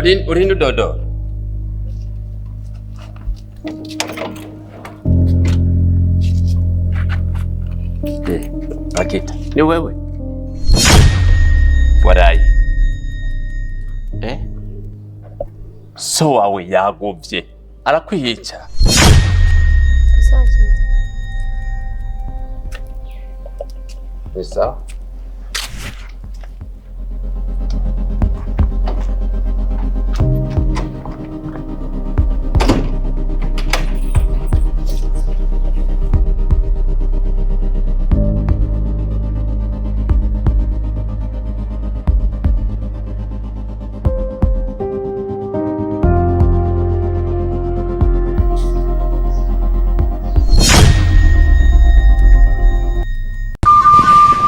Urindu dodo. Pakita, ni wewe? Waraye. So wawe yaguvye. Arakwiyica. Réseaux.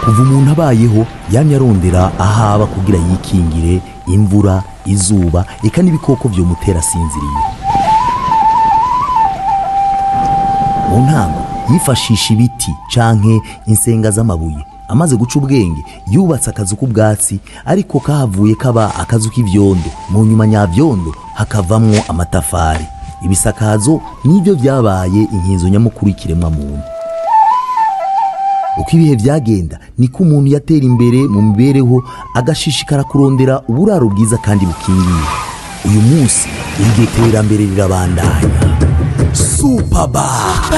Kuva umuntu abayeho yamye arondera ahaba kugira yikingire imvura, izuba, eka n'ibikoko byo mutera sinziriye. Mu ntango yifashisha ibiti canke insenga z'amabuye. Amaze guca ubwenge yubatse akazu k'ubwatsi ariko kahavuye kaba akazu k'ivyondo. Mu nyuma nyavyondo hakavamwo amatafari. Ibisakazo nivyo vyabaye inkinzo nyamukuru y'ikiremwa muntu. Uko ibihe byagenda niko umuntu yatera imbere mu mibereho agashishikara kurondera uburaro bwiza kandi bukingiye. Uyu munsi iryo terambere rirabandanya. Superbat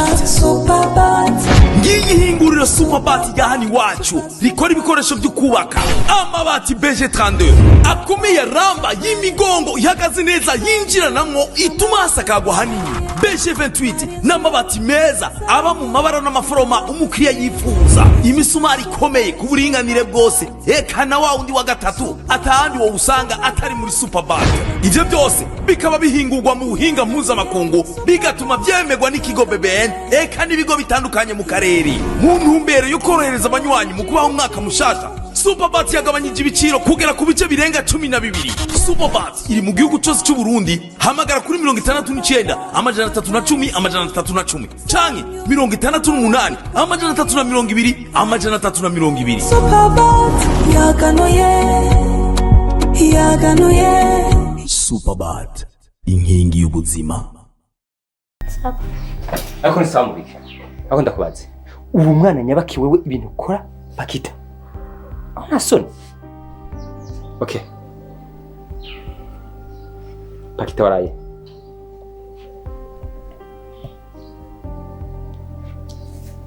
ngiyihingurira Superbat yahani wacu rikora ibikoresho byo kubaka amabati BG32 akomeye ramba y'imigongo ihagaze neza yinjiranamwo ituma hasakagwa hanini. BG28 n'amabati meza aba mu mabara n'amaforoma umukiriya yifuza. Imisumari ikomeye ku buringanire bwose eka na wa undi wa gatatu atahandi wo usanga atari muri Superbat. Ivyo byose bikaba bihingurwa mu buhinga mpuzamakungu bigatuma byemegwa n'ikigo BBN eka n'ibigo bitandukanye mu karere. Mu ntumbero yo korohereza abanywanyi mu kubaho umwaka mushasha, Superbat yagabanyije ibiciro kugera ku bice birenga 12. Superbat iri mu gihugu cyose cy'u Burundi. Hamagara kuri 69 310 310 canke 68 320 320. Superbat yaganuye. Superbat inkingi y'ubuzima. Ako nisamurike. Ako ndakubaze. Ubu mwana nyabaki wewe ibintu ukora Pakita. Nta soni. Okay. Pakita waraye.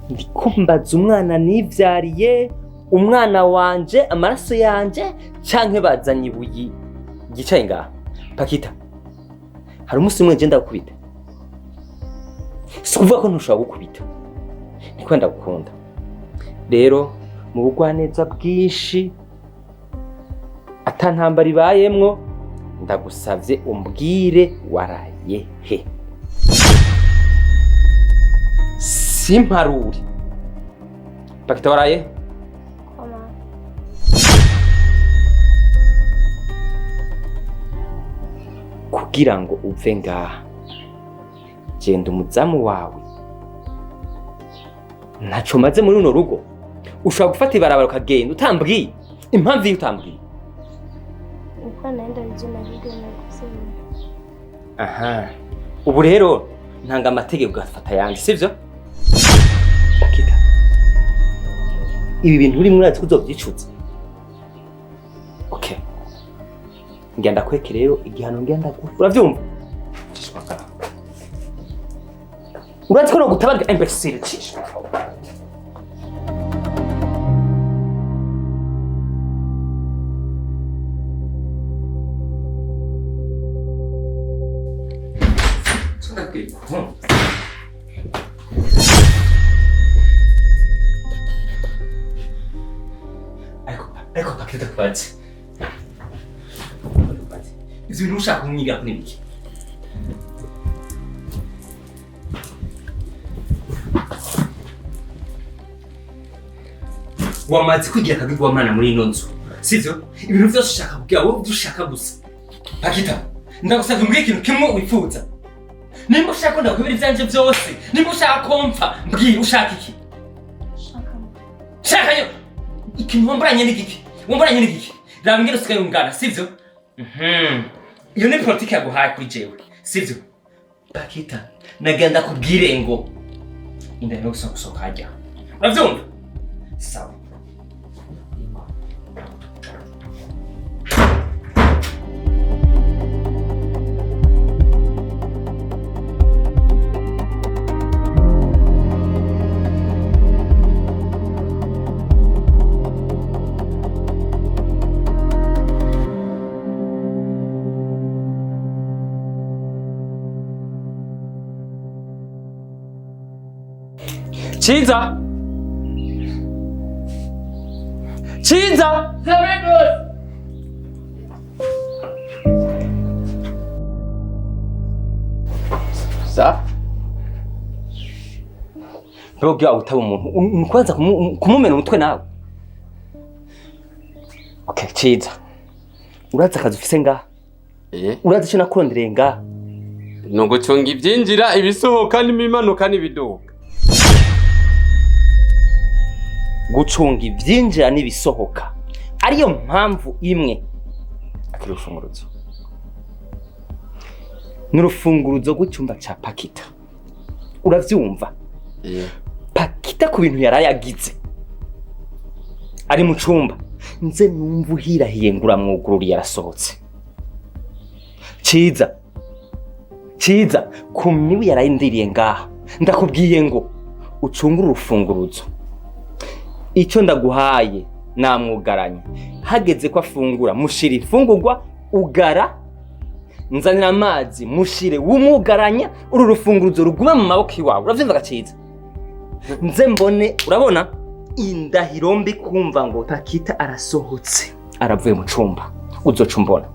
Ndikumbaza umwana nivyariye, umwana wanje, amaraso yanje canke bazanye ibuyi gicaye ngaha. Pakita. Hari umunsi umwe ngenda gukubita. Sikuvuga ko ntushobora gukubita. Niko ndagukunda. Rero mu bugwaneza bwinshi atantambara ibayemwo ndagusavye umbwire waraye he. Simparuri. Pakita waraye? Kugira ngo uve ngaha genda umuzamu wawe ntaco maze muri uno rugo ushobora gufata ibarabara ukagenda utambwiye impamvu iyo utambwiye. Aha ubu rero ntanga amategeko gafata yandi sivyo Pakita. Ibi bintu uri muri ati kuzovyicuza. Okay ngenda kweke rero igihano ngenda uravyumva cishwaka urazi ko no gutabaga imbecile cishwa Ecco Pakita kwazi. Izi bintu ushaka kumwiga kuri biki? Wamaze kugira akagirwa mwana muri ino nzu. Sivyo? Ibintu byose ushaka kugira wowe udushaka gusa. Pakita, ndagusabye mbwira ikintu kimwe wifuza. Nimba ushaka ko ndakwibira ivyanje byose, nimba ushaka ko mpfa, mbwira ushaka iki? Shaka yo. Ikintu wamburanye n'igiki? Wamburanye n'igiki? Raba ngero sikaye ungana, sivyo? iyo ni politiki yaguhaye kuri jewe sivyo Pakita nagenda kubwire ngo indahiro gusohoka hajya uravyumva sawa Chiza! Chiza! Sa? Ndogo ya utaba umuntu kwanza kumumena umutwe nawe. Okay, Chiza. Uraza akazi ufise ngaha? Uraza ico nakurondereye ngaha? Nugucunga ivyinjira ibisohoka n'imimanuka n'ibiduka. Gucunga ivyinjira n'ibisohoka ariyo mpamvu imwe akiri urufunguruzo n'urufunguruzo rw'icyumba ca Pakita uravyumva Pakita ku bintu yarayagize ari mu cumba nze numva uhirahiye ngura mwugururi yarasohotse Chiza kumyiwe yarayindiriye ngaha ndakubwiye ngo ucungure urufunguruzo icyo ndaguhaye namwugaranye hageze ko afungura mushira ifungurwa ugara nzanira amazi mushire wumugaranya uru rufunguruzo rugume mu maboko iwawe uravyumva gaciza nze mbone urabona indahiro mbi kumva ngo Pakita arasohotse aravuye mu cumba uzoca umbona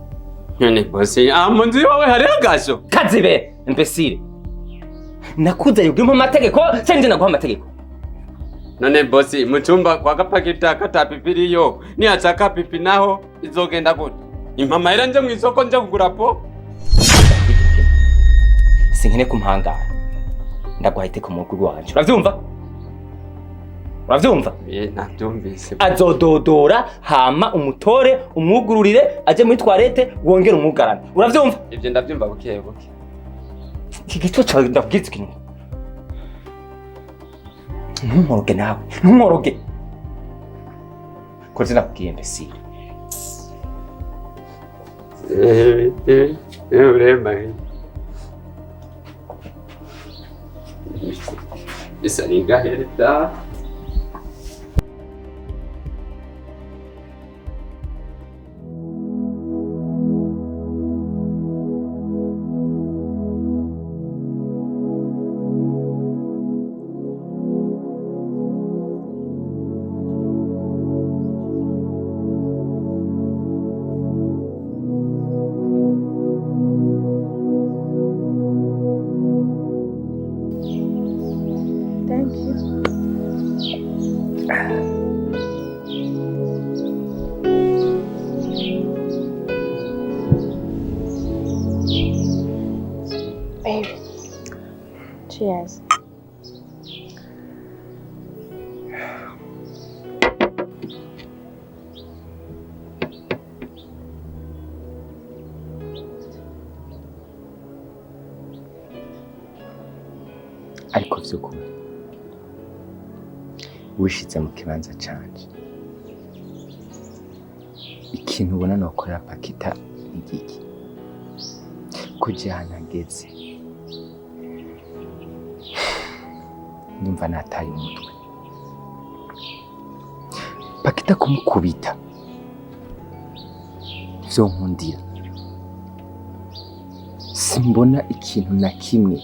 None bosi munzi wawe hari agasho kazibe imbesire nakuze yugimo amategeko cyangwa naguha amategeko None bosi muchumba kwa Pakita katapipiriyo ni achaka pipi naho izogenda gute impama ira nje mwisoko nje kugura po sinkene kumpangara ndaguhayite ku muguru wanje uravyumva navyumvise azododora hama umutore umwugururire aje muri toilette wongera umugarana uravyumva ivyo ndavyumva buke buke kigico cyawe ndabwiza ikintu Ntumoroge nawe, ntumoroge. Koze nakubwiye mbese. Urema. Bisa ninga herita. Cheers. Ariko vy'ukuri wishize mu kibanza canje ikintu ubona nokorera Pakita ni giki kujana ngeze ndumva nataye umutwe Pakita kumukubita vyo nkundira simbona ikintu na kimwe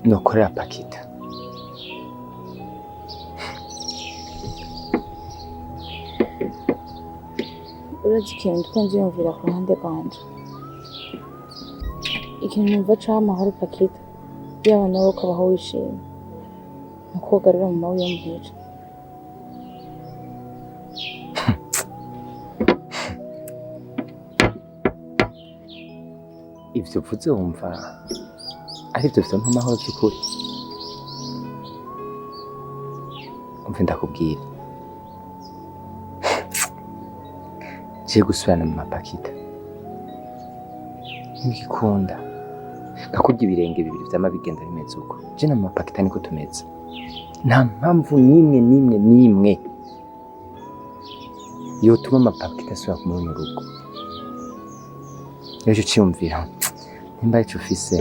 nokorera Pakita Urazi ikintu twanje yumvira ku ruhande rwanje ikintu numva c'amahoro Pakita yaba nawe ukabaho wishimye nukogarura mu mawe yo muhira ivyo uvuze wumva arivyo vyo nk'amahoro by'ukuri umve ndakubwira je gusubirana mu Pakita ngikunda ngakurya ibirenge bibiri vyama bigenda bimeze uko je na Pakita niko tumeze nta mpamvu nimwe yotuma Pakita asubira kumubona urugo ejo ciyumvira nimba ico ufise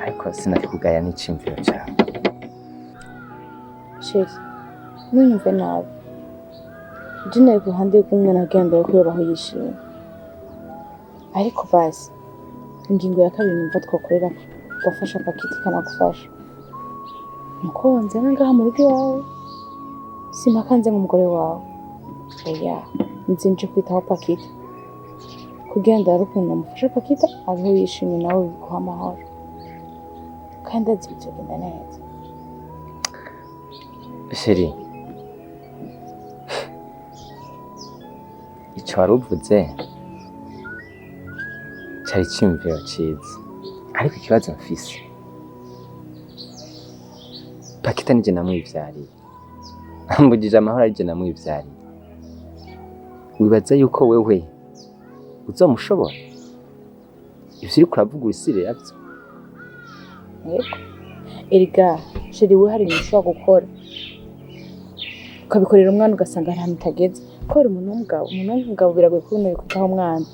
ariko sinakugaya n'iciyumviro cawe sheri ntunyumve nabi je nari ku ruhande rw'umwana agenda ko yabaho yishimye ariko basi ingingo ya kabiri numva twakorera gafasha Pakita ikanagufasha nuko wanzana ngaha mu rugo iwawe simakanze nk'umugore wawe oya nzinje kwitaho Pakita kugira ngo ukuntu namufasha Pakita abeho yishimye nawe biguha amahoro kandi azi bitagenda neza sheri ico waruvuze cari ciyumviro ciza ariko ikibazo mfise Pakita nije namwivyariye ambugije amahoro arije namwivyariye wibaza yuko wewe uzomushobora ivyo uriko uravuga urisire yavyo yego erega sheri we hari ibintu ushobora gukora ukabikorera umwana ugasanga ahantu utageze kubera umuntu w'umugabo biragoye kubona bikugaho umwana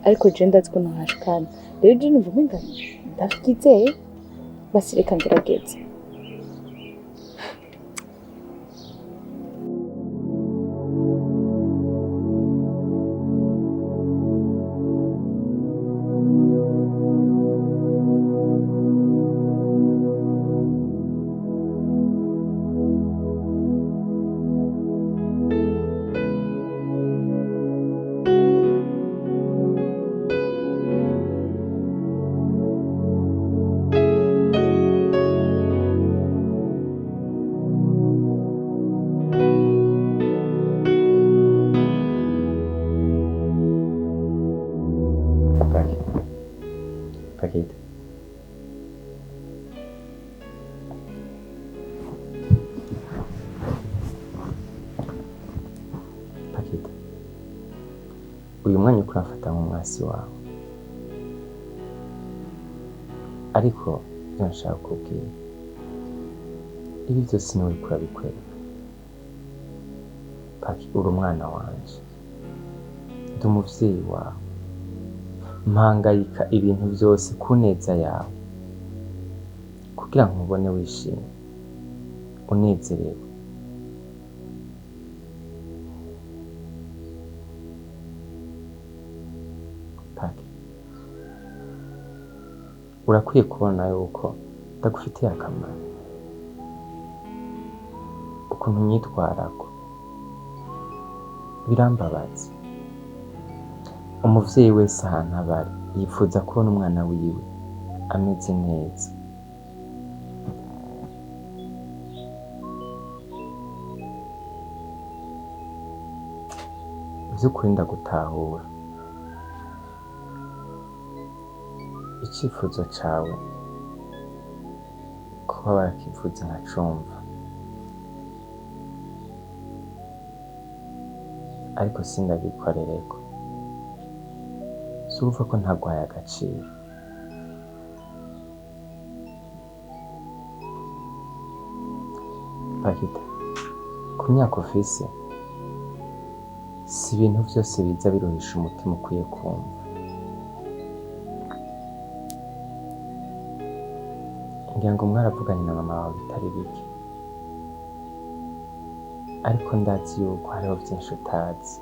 ariko je ndazi ko ntahashikana rero je numva umenga ndafitizeye basi reka ngerageze Pakita Pakita uyu mwanya uko urafata nk'umwasi wawe ariko ivyo nshaka kubwira ibi vyose niwe uriko urabikwereka Pakita uri umwana wanje ndi umuvyeyi wawe mpangayika ibintu vyose ku neza yawe kugira ngo ubone wishimye unezerewe Paki urakwiye kubona yuko ndagufitiye akamaro ukuntu nyitwarako birambabaza umuvyeyi wese ahantu abari yifuza kubona umwana wiwe ameze neza vy'ukuri ndagutahura icifuzo cawe kuba barakivuze nkacumva ariko sindagikorereko suva ko ntagwaye agaciro Pakita ku myaka ufise si ibintu vyose biza biruhisha umutima ukwiye kumva ngira ngo mwaravuganye na mama wawe bitari bike ariko ndazi yuko hariho vyinshi utazi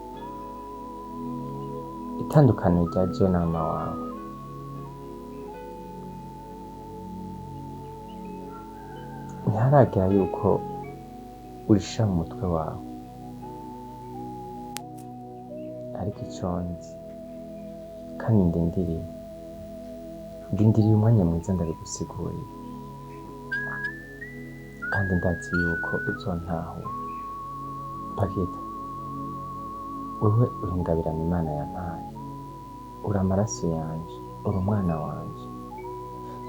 itandukaniro rya jewe na mama wawe ntiharagera yuko urisha mu mutwe wawe ariko ico nzi kandi ndindiriye umwanya mwiza ndabigusigurira kandi ndazi yuko uzontahura Pakita wewe uri ingabirano Imana yampaye uri amaraso yanje uri umwana wanje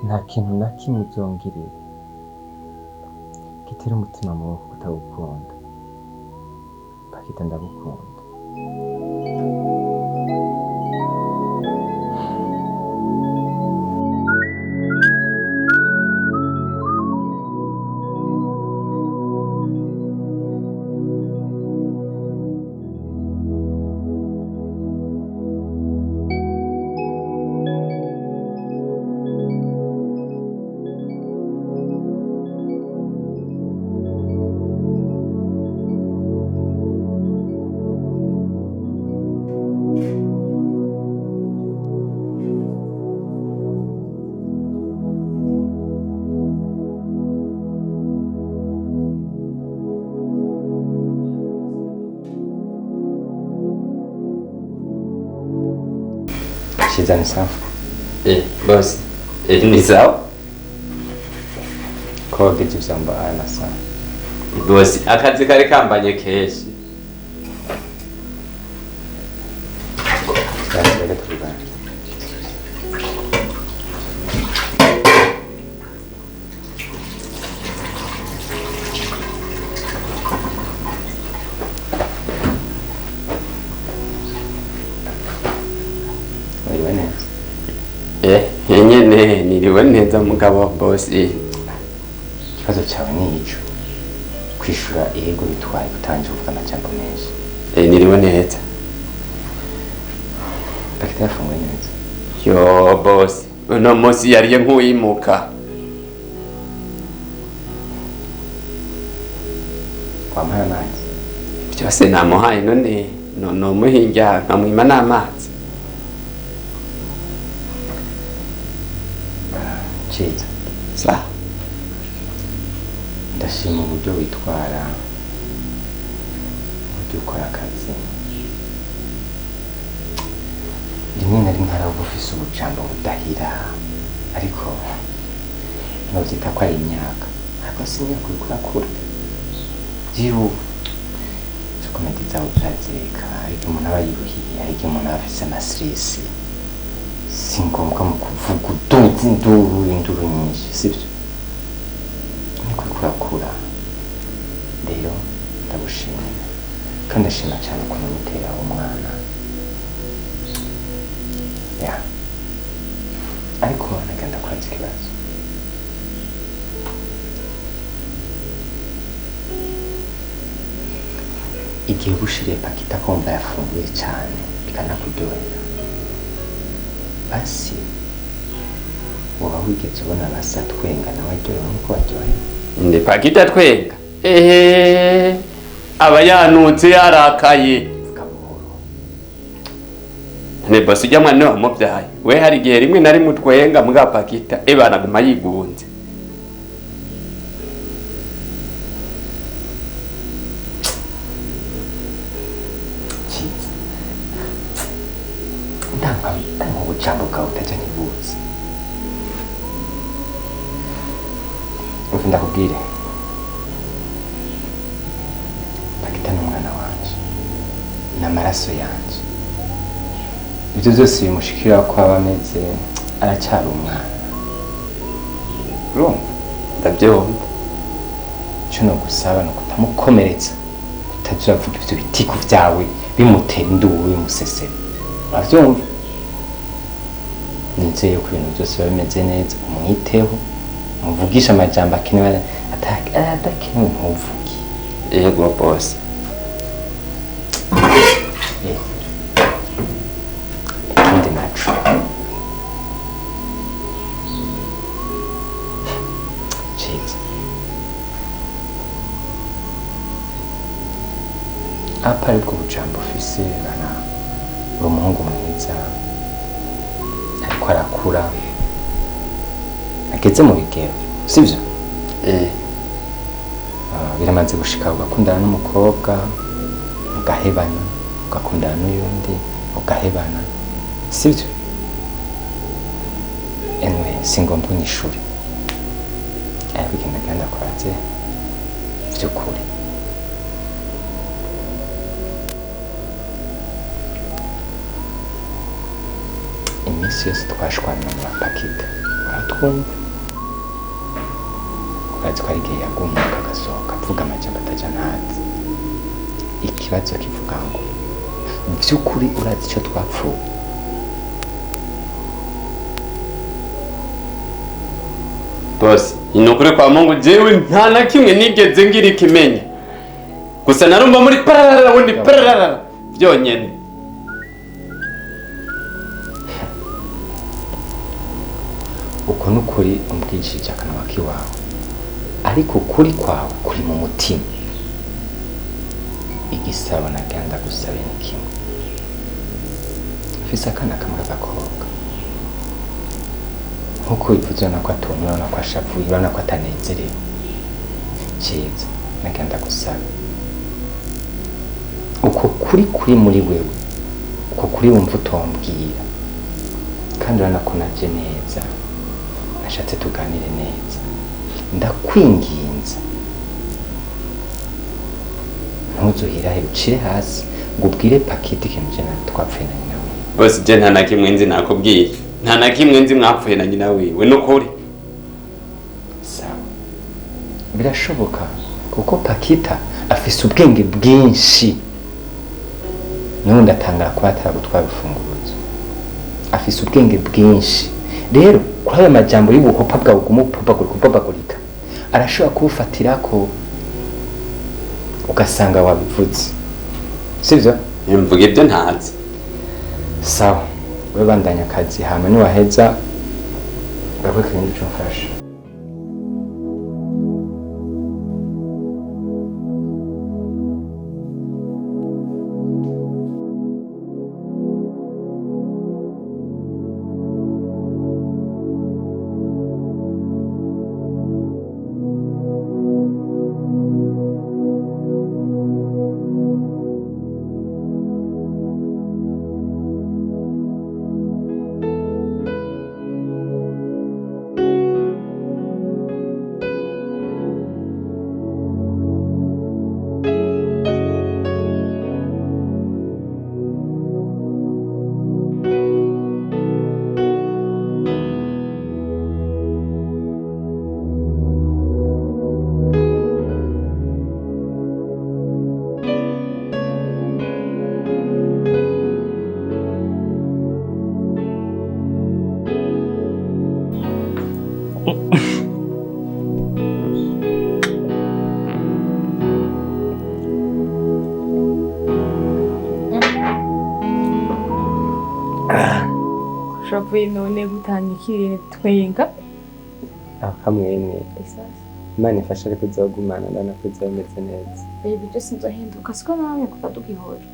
nta kintu na kimwe uzongirira gitera umutima mubi kutagukunda Pakita ndagukunda Ciza ni sawa? Boss. Ni sawa? Koga ivyamba ana sawa. Boss, akazi kari kambanye keshi. Reka tuvugane. Nyene niriwe neza mugabo wa boss. Ikibazo cyawe ni ico. Kwishura yego bitwaye gutanje uvugana cyangwa menshi. Niriwe neza. Pakita yafunguye neza. Yo boss, uno munsi yariye nk'uyimuka. Wampaye amazi. Byose namuhaye none no muhinja nkamwima n'amazi. Ciza. Sa. Ndashima uburyo witwara. Uburyo ukora akazi. Rimwe na rimwe hari ufise ubujambo budahira. Ariko novyita ko ari imyaka. Ariko simyaka uriko urakura. Jiru. Komedi zawe urazireka. Ariko umuntu aba yiruhiye. Ariko umuntu aba afise amasirisi. Si ngombwa mu kuvuga uduzi induru nyinshi, sibyo? Niko kurakura. Rero ndagushimira. Kandi ndashima cyane ukuntu mutera umwana. Ya. Ariko nagenda kwaza ikibazo. Igihe ubushiriye Pakita kumva yafunguye cyane bikanakuryohera. Basi waba wigeze ubona basa twenga nawe aryohewe nkuko waryohewe? Ndi Pakita twenga? Aba yanutse yarakaye. Ne boss ujya mwana wa mubyaye. We hari igihe rimwe nari mutwenga muga Pakita banaguma yigunze. Jambo kawe utajya nibuzi. Ubu ndakubwire. Pakita ni umwana wanje. N'amaraso yanje. Ibyo byose bimushikira ko aba ameze aracyari umwana. Urumva? Ndabyumva. Cyo no gusaba no kutamukomeretsa. Kutavuga ibyo bitiko byawe bimutera induru bimusesera. Uravyumva? Nizeye ko ibintu byose biba bimeze neza, umwiteho, muvugisha amajambo akenewe atakenewe ntuvuge. Yego boss. Ikindi naco. Ciza. Apa aribwo bujambo ufise bana umuhungu mwiza. Ariko arakura ageze mu bigero, sivyo? Biramaze gushika ugakundana n'umukobwa ugahebana, ugakundana n'uyundi ugahebana, sivyo? Anyway, singombwa unyishure. Ariko ikintu nagenda kwaze vy'ukuri. Iminsi yose twashwana na Pakita. Uratwumva? Urazi ko ari igihe yagumuka agasohoka avuga amajambo atajya ntazi. Ikibazo kivuga ngo vy'ukuri urazi icyo twapfuye. Boss, inokure kwa Mungu jewe nta na kimwe nigeze ngira ikimenya. Gusa narumva muri pararara wundi pararara byonyene. Uko nukuri umbwishije akanwa kiwawe. Ariko kuri kwawe kuri mu mutima. Igisabo nagenda gusaba ni kimwe. Fisa akana kamwe gakobwa. Nkuko bivuze na ko atumwe na ko ashavuye urana ko atanezerewe. Ciza nagenda gusaba. Uko kuri muri wewe. Uko kuri wumva utombwira. kandi uranakunaje neza nashatse tuganire neza ndakwinginze ntuzuhirahira ucire hasi ngo ubwire Pakita ikintu je na twapfuye na nyina wiwe. Bose je nta na kimwe nzi nakubwiye, nta na kimwe nzi mwapfuye na nyina wiwe nukuri. Sawa, birashoboka kuko Pakita afise ubwenge bwinshi, n'ubundi atangara kuba ataragutwara urufunguzo. Afise ubwenge bwinshi rero kuri ayo majambo y'ubuhopa bwawe kumupopagurika arashobora kuwufatirako ugasanga wabivuze, sivyo? Mvuga ibyo ntazi. Sawa, we bandanya akazi hama niwaheza gakwe kindi ico mfasha. Shavuye none gutangikira twenga Akamwene Imana ifasha ariko uzogumana ndanakuze bimeze neza. baby just nzohinduka siko nawe kuva tugihora.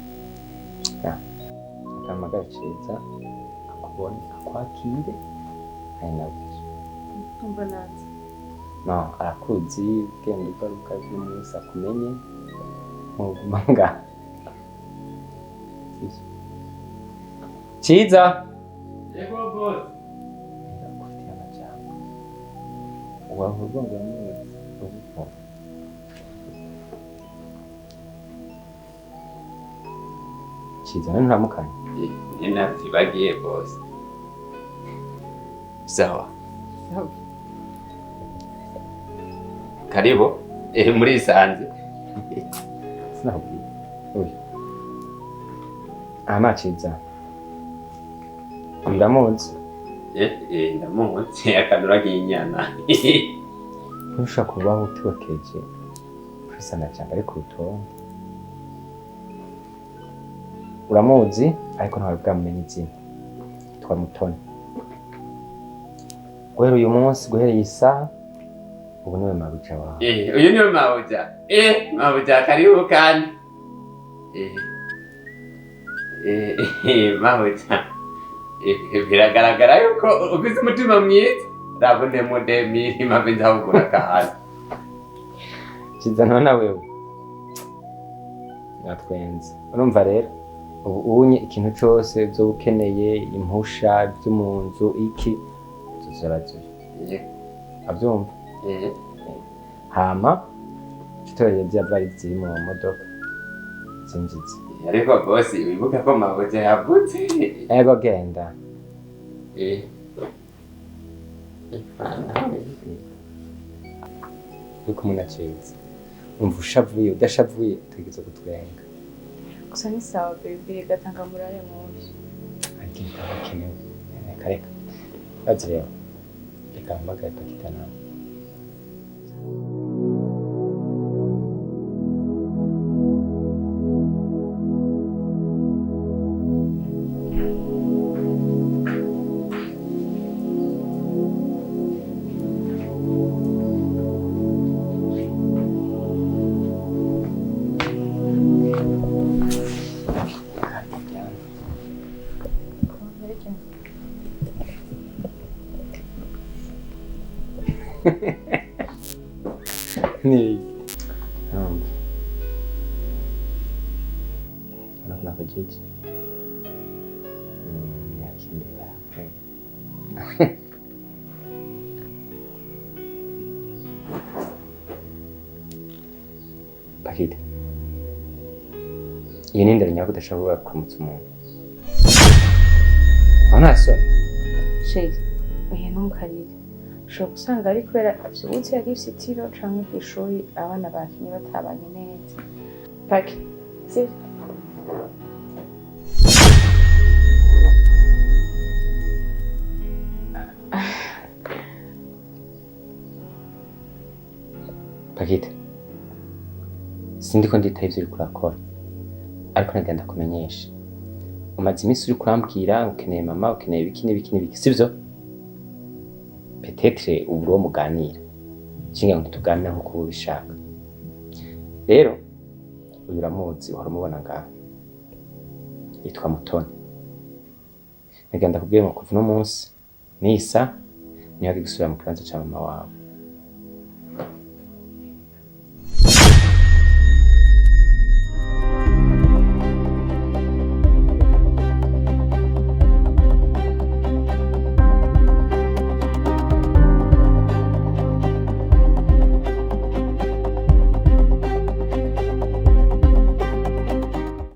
Akamagara ciza akubona akwakire ari nawe. Umva nazi. No, arakuzi genda ugaruka n'umunsi akumenye mugumanga. Ciza. Yego boss. Ndakufitiye amajambo. Wavuga ngo neza. Ciza nturamukanye. Ntibagiye boss. Sawa. Karibu muri isanze. Sinabwiye. Oya. Ama Ciza. Ndamuzi. Ndamuzi akanura k'inyana. Ntushaka kubaho utiwekeje. Kwisa na cyangwa ari ku rutonde. Uramuzi ariko ntawe bwamenye izina. Yitwa Mutoni. Guhera uyu munsi guhereye isaha ubu niwe mabuja wawe. Uyu niwe mabuja. Mabuja karibu kandi. Mabuja. Biragaragara yuko ufite umutima mwiza. Ndabone mudemi mabenza hukura kahana. Ciza none wewe. Natwenze. Urumva rero ubu unye ikintu cyose byo ukeneye impusha byo mu nzu iki tuzorazo. Abyumva? Hama tutoreye byavari ziri mu modoka. Zinjize. Ariko boss wibuka ko mabuja yavutse. Ego genda. Uko munaceza. Umva ushavuye udashavuye tugize kutwenga. Gusa ni sawa baby gatanga murare mwinshi. Ariko ntakenewe. Kareka. Azreo. Ikambaga Pakita nawe. Ni. Anak-anak kecil. Yakin dia. Pakita, iyi ni indero nyabwo udashobora kuramutsa umuntu. Nta soni. Sheri, oya ntukarire. Ushobora gusanga ari kubera avyibutse yagifise itiro canke kw'ishuri abana bakinye batabanye neza. Paki, sivyo? Pakita, sindiko nditaho ivyo uriko urakora, ariko nagenda kumenyesha. Umaze iminsi uriko urambwira ukeneye mama, ukeneye ibiki n'ibiki n'ibiki, sivyo? Petetre ubu uwo muganira, cinga ngo tuganira nkuko uba ubishaka. Rero uyu uramuzi, uhora umubona ngaha, yitwa Mutoni. Nagenda kubwira ngo kuva uno munsi nisa niyo agiye gusubira mu kibanza ca mama wawe.